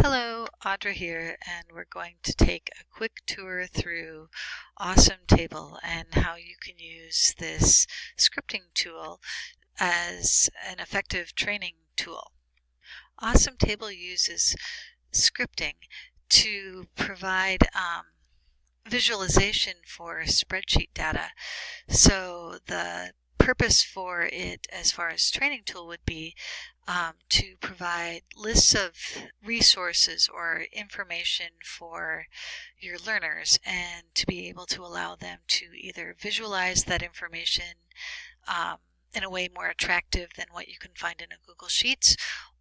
Hello, Audra here, and we're going to take a quick tour through Awesome Table and how you can use this scripting tool as an effective training tool. Awesome Table uses scripting to provide visualization for spreadsheet data. So the purpose for it as far as training tool would be to provide lists of resources or information for your learners and to be able to allow them to either visualize that information in a way more attractive than what you can find in a Google Sheets,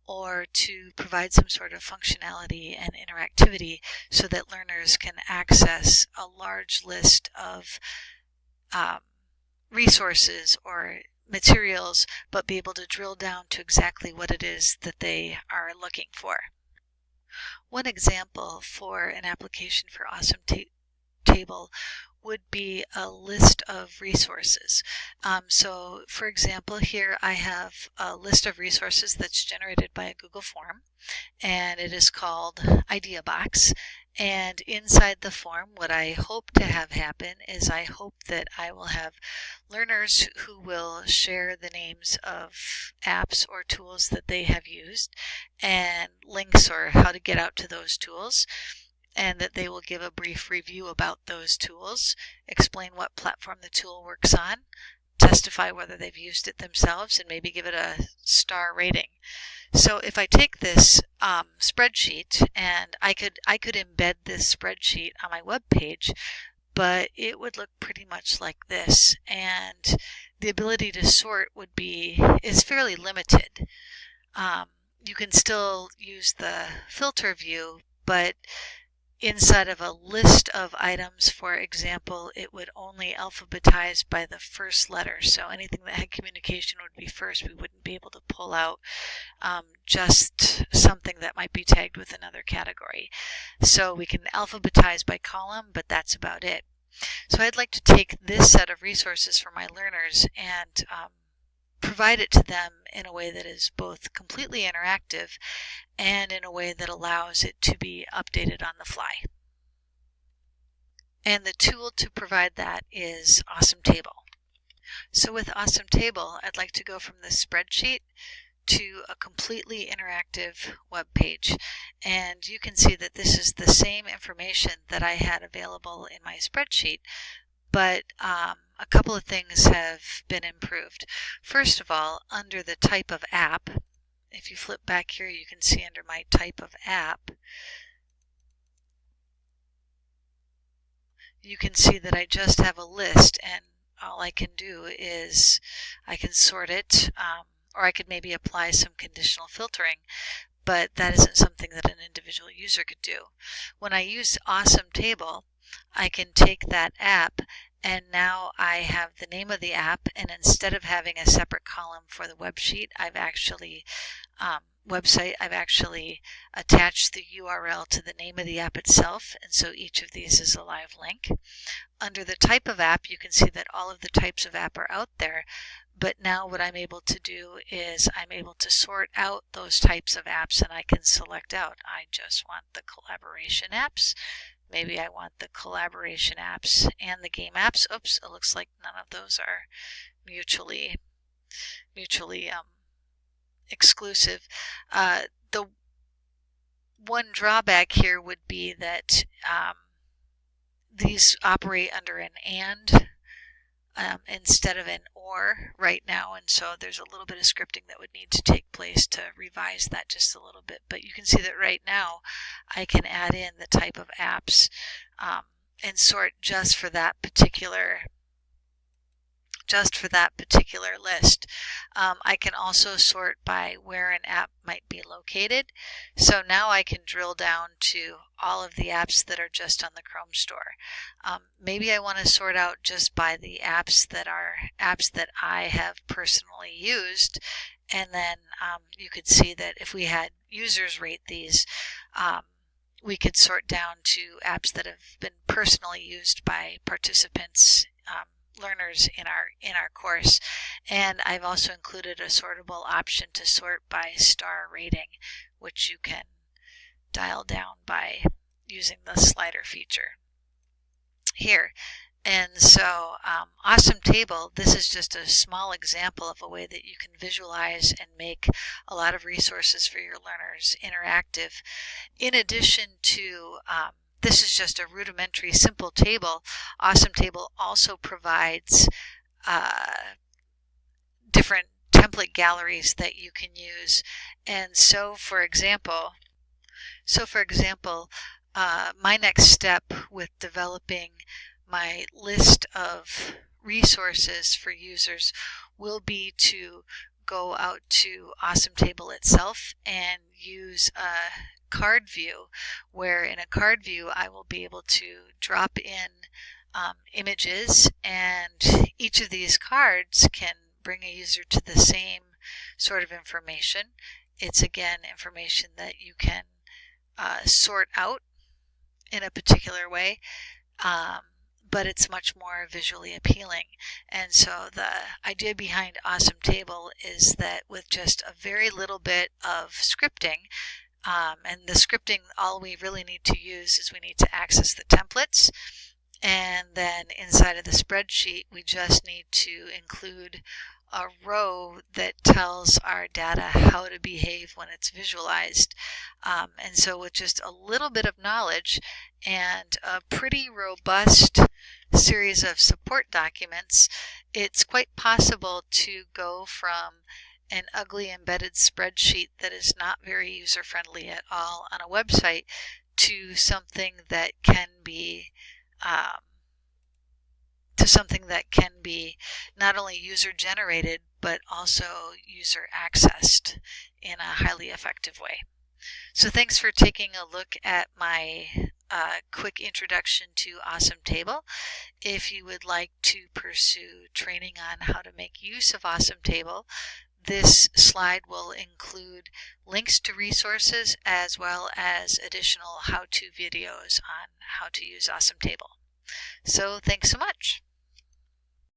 or to provide some sort of functionality and interactivity so that learners can access a large list of resources or materials, but be able to drill down to exactly what it is that they are looking for. One example for an application for Awesome Table would be a list of resources. So for example, here I have a list of resources that's generated by a Google form, and it is called Idea Box. And inside the form, what I hope to have happen is I hope that I will have learners who will share the names of apps or tools that they have used and links or how to get out to those tools, and that they will give a brief review about those tools, explain what platform the tool works on, testify whether they've used it themselves, and maybe give it a star rating. So if I take this spreadsheet, and I could embed this spreadsheet on my web page, but it would look pretty much like this, and the ability to sort is fairly limited. You can still use the filter view, but inside of a list of items, for example, it would only alphabetize by the first letter. So anything that had communication would be first. We wouldn't be able to pull out just something that might be tagged with another category. So we can alphabetize by column, but that's about it. So I'd like to take this set of resources for my learners and provide it to them in a way that is both completely interactive and in a way that allows it to be updated on the fly. And the tool to provide that is Awesome Table. So with Awesome Table, I'd like to go from the spreadsheet to a completely interactive web page. And you can see that this is the same information that I had available in my spreadsheet, but a couple of things have been improved. First of all, under the type of app, if you flip back here, you can see under my type of app, you can see that I just have a list, and all I can do is I can sort it, or I could maybe apply some conditional filtering, but that isn't something that an individual user could do. When I use Awesome Table, I can take that app, and now I have the name of the app, and instead of having a separate column for the web sheet, I've actually attached the URL to the name of the app itself, and so each of these is a live link. Under the type of app, you can see that all of the types of app are out there, but now what I'm able to do is I'm able to sort out those types of apps, and I can select out. I just want the collaboration apps. Maybe I want the collaboration apps and the game apps. Oops, it looks like none of those are mutually exclusive. The one drawback here would be that these operate under an and instead of an or right now, and so there's a little bit of scripting that would need to take place to revise that just a little bit. But you can see that right now I can add in the type of apps and sort just for that particular list. I can also sort by where an app might be located. So now I can drill down to all of the apps that are just on the Chrome store. Maybe I want to sort out just by the apps that I have personally used, and then you could see that if we had users rate these, we could sort down to apps that have been personally used by participants, learners in our course. And I've also included a sortable option to sort by star rating, which you can dial down by using the slider feature here. And so Awesome Table, this is just a small example of a way that you can visualize and make a lot of resources for your learners interactive. In addition to this is just a rudimentary simple table, Awesome Table also provides different template galleries that you can use. And so for example, my next step with developing my list of resources for users will be to go out to Awesome Table itself and use a card view, where in a card view I will be able to drop in images, and each of these cards can bring a user to the same sort of information. It's again information that you can sort out in a particular way, but it's much more visually appealing. And so the idea behind Awesome Table is that with just a very little bit of scripting, and the scripting, all we really need to use is we need to access the templates, and then inside of the spreadsheet we just need to include a row that tells our data how to behave when it's visualized. And so with just a little bit of knowledge and a pretty robust series of support documents, it's quite possible to go from an ugly embedded spreadsheet that is not very user-friendly at all on a website to something that can be not only user-generated but also user-accessed in a highly effective way. So thanks for taking a look at my quick introduction to Awesome Table. If you would like to pursue training on how to make use of Awesome Table, this slide will include links to resources as well as additional how-to videos on how to use Awesome Table. So thanks so much.